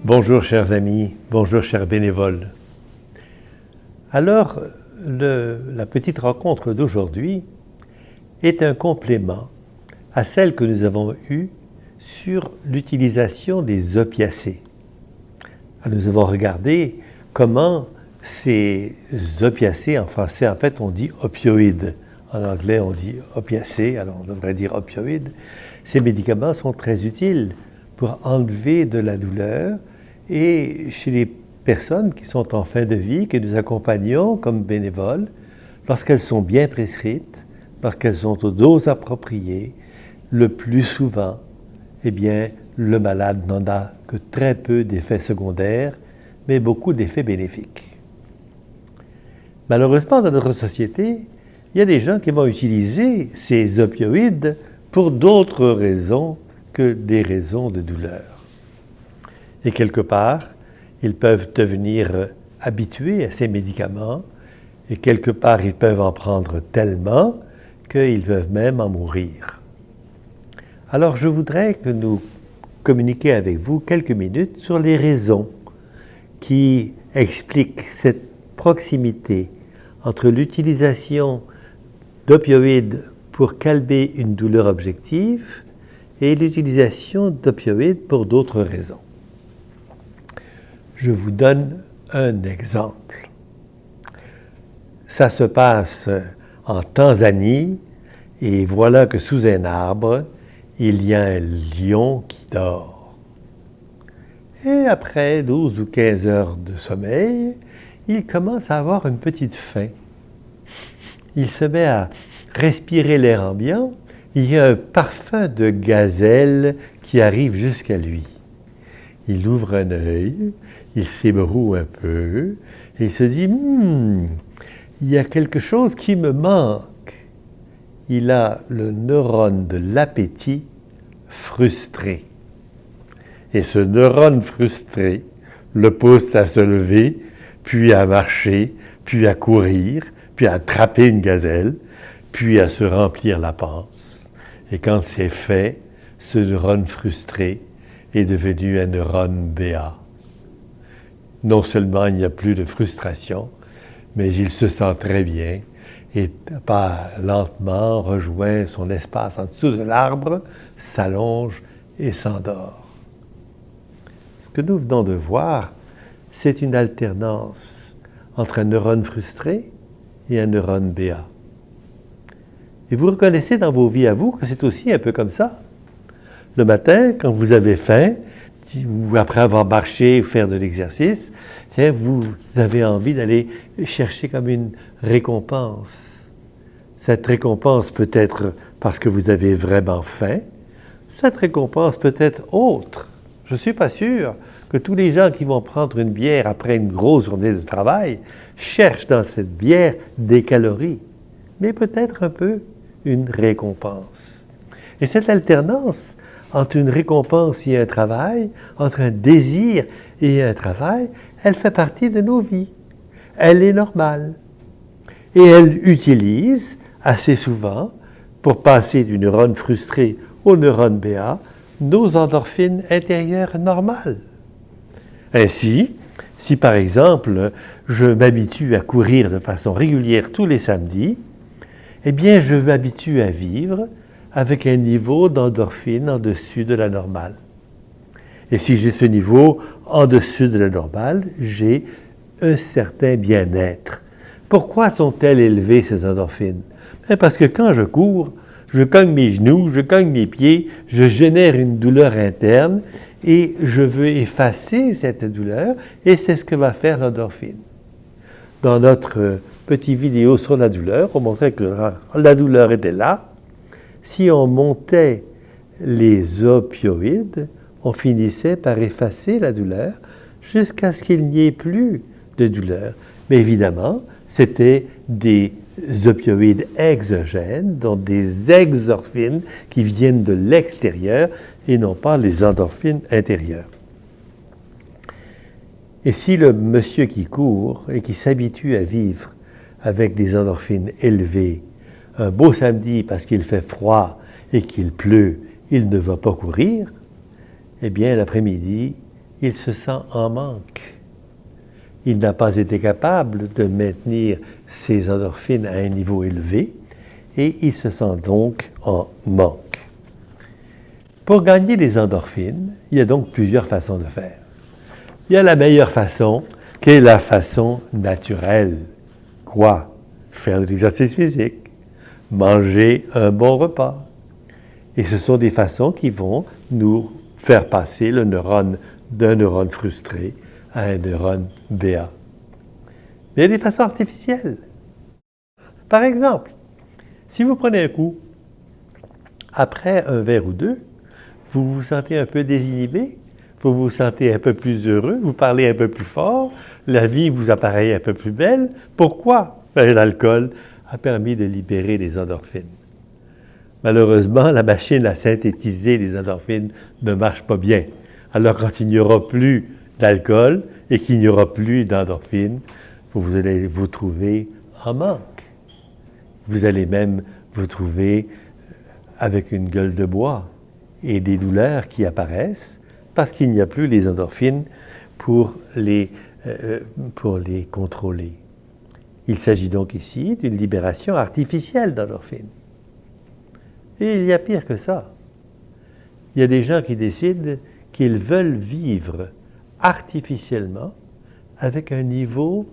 Bonjour chers amis, bonjour chers bénévoles. Alors, la petite rencontre d'aujourd'hui est un complément à celle que nous avons eue sur l'utilisation des opiacés. Nous avons regardé comment ces opiacés, en français en fait on dit opioïdes, en anglais on dit opiacés, alors on devrait dire opioïdes. Ces médicaments sont très utiles pour enlever de la douleur et chez les personnes qui sont en fin de vie, que nous accompagnons comme bénévoles, lorsqu'elles sont bien prescrites, lorsqu'elles sont aux doses appropriées, le plus souvent, eh bien, le malade n'en a que très peu d'effets secondaires, mais beaucoup d'effets bénéfiques. Malheureusement, dans notre société, il y a des gens qui vont utiliser ces opioïdes pour d'autres raisons que des raisons de douleur. Et quelque part, ils peuvent devenir habitués à ces médicaments et quelque part, ils peuvent en prendre tellement qu'ils peuvent même en mourir. Alors, je voudrais que nous communiquions avec vous quelques minutes sur les raisons qui expliquent cette proximité entre l'utilisation d'opioïdes pour calmer une douleur objective et l'utilisation d'opioïdes pour d'autres raisons. Je vous donne un exemple. Ça se passe en Tanzanie et voilà que sous un arbre, il y a un lion qui dort. Et après 12 ou 15 heures de sommeil, il commence à avoir une petite faim. Il se met à respirer l'air ambiant. Il y a un parfum de gazelle qui arrive jusqu'à lui. Il ouvre un œil, il s'ébroue un peu, et il se dit « il y a quelque chose qui me manque ». Il a le neurone de l'appétit frustré. Et ce neurone frustré le pousse à se lever, puis à marcher, puis à courir, puis à attraper une gazelle, puis à se remplir la panse. Et quand c'est fait, ce neurone frustré est devenu un neurone béat. Non seulement il n'y a plus de frustration, mais il se sent très bien et lentement rejoint son espace en dessous de l'arbre, s'allonge et s'endort. Ce que nous venons de voir, c'est une alternance entre un neurone frustré et un neurone béat. Et vous reconnaissez dans vos vies à vous que c'est aussi un peu comme ça. Le matin, quand vous avez faim, ou après avoir marché ou faire de l'exercice, vous avez envie d'aller chercher comme une récompense. Cette récompense peut être parce que vous avez vraiment faim. Cette récompense peut être autre. Je ne suis pas sûr que tous les gens qui vont prendre une bière après une grosse journée de travail cherchent dans cette bière des calories, mais peut-être un peu une récompense. Et cette alternance entre une récompense et un travail, entre un désir et un travail, elle fait partie de nos vies. Elle est normale. Et elle utilise assez souvent, pour passer du neurone frustré au neurone béat, nos endorphines intérieures normales. Ainsi, si par exemple, je m'habitue à courir de façon régulière tous les samedis, eh bien, je m'habitue à vivre avec un niveau d'endorphine en dessus de la normale. Et si j'ai ce niveau en dessus de la normale, j'ai un certain bien-être. Pourquoi sont-elles élevées, ces endorphines? Parce que quand je cours, je cogne mes genoux, je cogne mes pieds, je génère une douleur interne et je veux effacer cette douleur et c'est ce que va faire l'endorphine. Dans notre petite vidéo sur la douleur, on montrait que la douleur était là. Si on montait les opioïdes, on finissait par effacer la douleur jusqu'à ce qu'il n'y ait plus de douleur. Mais évidemment, c'était des opioïdes exogènes, donc des exorphines qui viennent de l'extérieur et non pas les endorphines intérieures. Et si le monsieur qui court et qui s'habitue à vivre avec des endorphines élevées, un beau samedi parce qu'il fait froid et qu'il pleut, il ne va pas courir, eh bien l'après-midi, il se sent en manque. Il n'a pas été capable de maintenir ses endorphines à un niveau élevé et il se sent donc en manque. Pour gagner des endorphines, il y a donc plusieurs façons de faire. Il y a la meilleure façon, qui est la façon naturelle. Quoi? Faire de l'exercice physique, manger un bon repas. Et ce sont des façons qui vont nous faire passer le neurone d'un neurone frustré à un neurone béat. Mais il y a des façons artificielles. Par exemple, si vous prenez un coup, après un verre ou deux, vous vous sentez un peu désinhibé, vous vous sentez un peu plus heureux, vous parlez un peu plus fort, la vie vous apparaît un peu plus belle. Pourquoi? L'alcool a permis de libérer les endorphines. Malheureusement, la machine à synthétiser les endorphines ne marche pas bien. Alors, quand il n'y aura plus d'alcool et qu'il n'y aura plus d'endorphines, vous allez vous trouver en manque. Vous allez même vous trouver avec une gueule de bois et des douleurs qui apparaissent parce qu'il n'y a plus les endorphines pour les contrôler. Il s'agit donc ici d'une libération artificielle d'endorphines. Et il y a pire que ça. Il y a des gens qui décident qu'ils veulent vivre artificiellement avec un niveau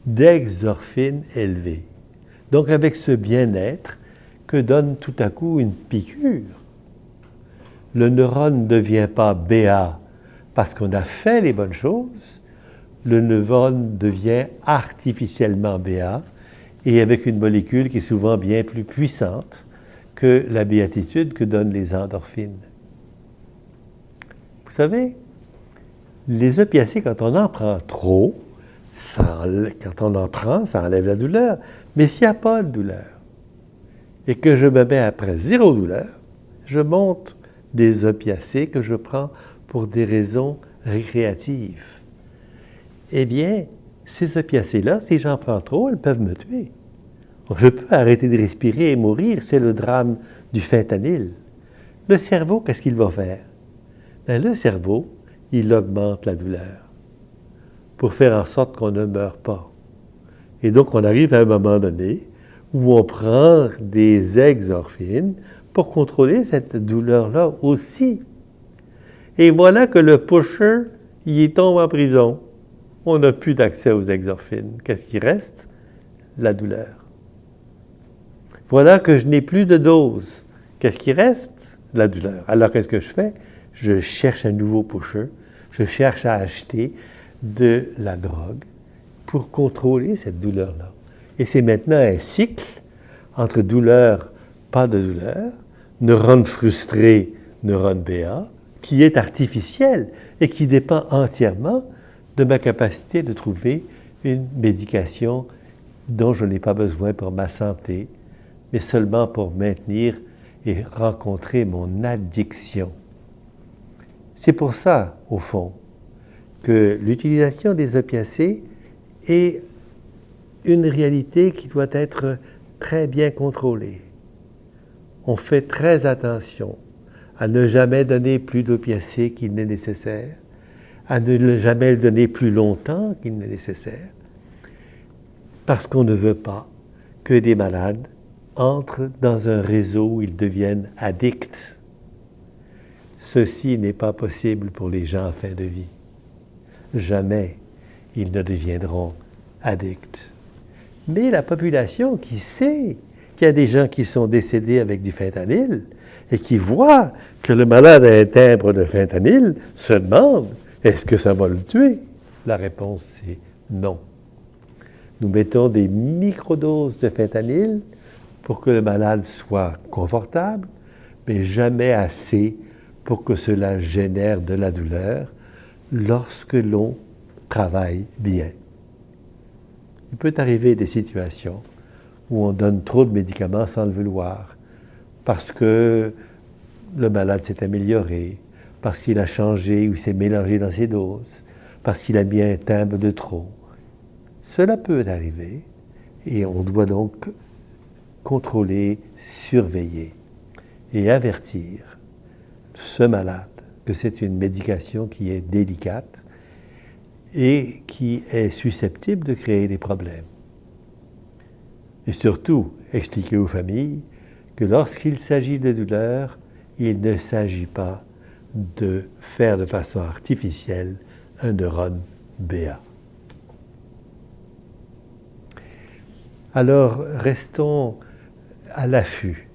d'exorphine élevé. Donc avec ce bien-être que donne tout à coup une piqûre. Le neurone ne devient pas béat parce qu'on a fait les bonnes choses, le neurone devient artificiellement béat et avec une molécule qui est souvent bien plus puissante que la béatitude que donnent les endorphines. Vous savez, les opiacés, quand on en prend trop, quand on en prend, ça enlève la douleur. Mais s'il n'y a pas de douleur et que je me mets après zéro douleur, je monte des opiacés que je prends pour des raisons récréatives. Eh bien, ces opiacés-là, si j'en prends trop, elles peuvent me tuer. Je peux arrêter de respirer et mourir, c'est le drame du fentanyl. Le cerveau, qu'est-ce qu'il va faire? Bien, le cerveau, il augmente la douleur pour faire en sorte qu'on ne meure pas. Et donc, on arrive à un moment donné où on prend des exorphines pour contrôler cette douleur-là aussi. Et voilà que le pusher, il tombe en prison. On n'a plus d'accès aux exorphines. Qu'est-ce qui reste? La douleur. Voilà que je n'ai plus de dose. Qu'est-ce qui reste? La douleur. Alors, qu'est-ce que je fais? Je cherche un nouveau pusher. Je cherche à acheter de la drogue pour contrôler cette douleur-là. Et c'est maintenant un cycle entre douleur, pas de douleur, neurone frustré, neurone béat, qui est artificiel et qui dépend entièrement de ma capacité de trouver une médication dont je n'ai pas besoin pour ma santé, mais seulement pour maintenir et rencontrer mon addiction. C'est pour ça, au fond, que l'utilisation des opiacés est une réalité qui doit être très bien contrôlée. On fait très attention à ne jamais donner plus d'opiacés qu'il n'est nécessaire, à ne jamais le donner plus longtemps qu'il n'est nécessaire, parce qu'on ne veut pas que des malades entrent dans un réseau où ils deviennent addicts. Ceci n'est pas possible pour les gens en fin de vie. Jamais ils ne deviendront addicts. Mais la population qui sait qu'il y a des gens qui sont décédés avec du fentanyl et qui voit que le malade a un timbre de fentanyl se demande, est-ce que ça va le tuer? La réponse, c'est non. Nous mettons des microdoses de fentanyl pour que le malade soit confortable, mais jamais assez pour que cela génère de la douleur lorsque l'on travaille bien. Il peut arriver des situations où on donne trop de médicaments sans le vouloir, parce que le malade s'est amélioré, parce qu'il a changé ou s'est mélangé dans ses doses, parce qu'il a mis un timbre de trop. Cela peut arriver et on doit donc contrôler, surveiller et avertir ce malade que c'est une médication qui est délicate et qui est susceptible de créer des problèmes. Et surtout, expliquer aux familles que lorsqu'il s'agit de douleur, il ne s'agit pas de faire de façon artificielle un neurone BA. Alors, restons à l'affût.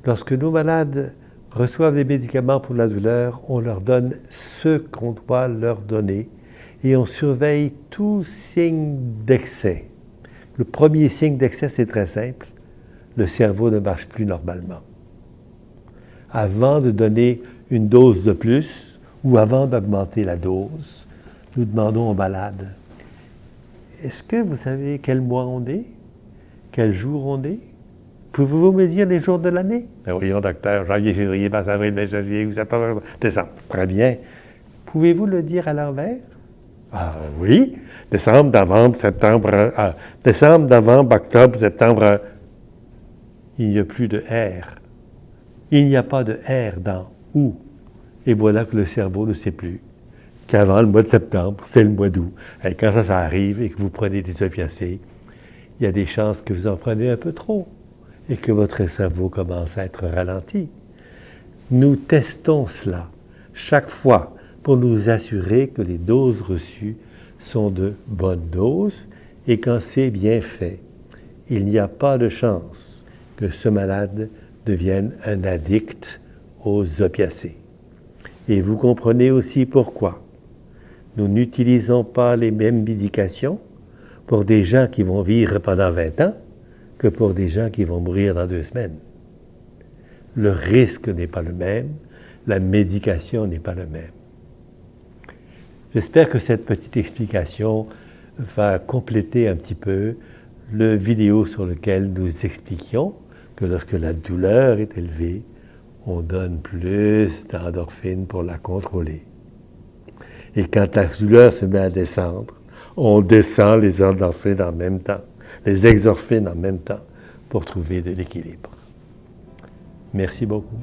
Lorsque nos malades reçoivent des médicaments pour la douleur, on leur donne ce qu'on doit leur donner et on surveille tout signe d'excès. Le premier signe d'excès, c'est très simple. Le cerveau ne marche plus normalement. Avant de donner une dose de plus ou avant d'augmenter la dose, nous demandons aux malades, est-ce que vous savez quel mois on est? Quel jour on est? Pouvez-vous me dire les jours de l'année? Ben voyons, docteur, janvier, février, mars, avril, mai, juillet, août, septembre, décembre. Très bien. Pouvez-vous le dire à l'envers? Ah oui. Décembre, novembre, septembre, décembre, novembre, octobre, septembre. Il n'y a plus de R. Il n'y a pas de R dans août. Et voilà que le cerveau ne sait plus qu'avant le mois de septembre, c'est le mois d'août. Et quand ça arrive et que vous prenez des opiacés, il y a des chances que vous en prenez un peu trop et que votre cerveau commence à être ralenti. Nous testons cela chaque fois pour nous assurer que les doses reçues sont de bonnes doses et quand c'est bien fait, il n'y a pas de chance que ce malade devienne un addict aux opiacés. Et vous comprenez aussi pourquoi. Nous n'utilisons pas les mêmes médications pour des gens qui vont vivre pendant 20 ans que pour des gens qui vont mourir dans 2 semaines. Le risque n'est pas le même, la médication n'est pas le même. J'espère que cette petite explication va compléter un petit peu le vidéo sur lequel nous expliquions que lorsque la douleur est élevée, on donne plus d'endorphine pour la contrôler. Et quand la douleur se met à descendre, on descend les endorphines en même temps, les exorphines en même temps, pour trouver de l'équilibre. Merci beaucoup.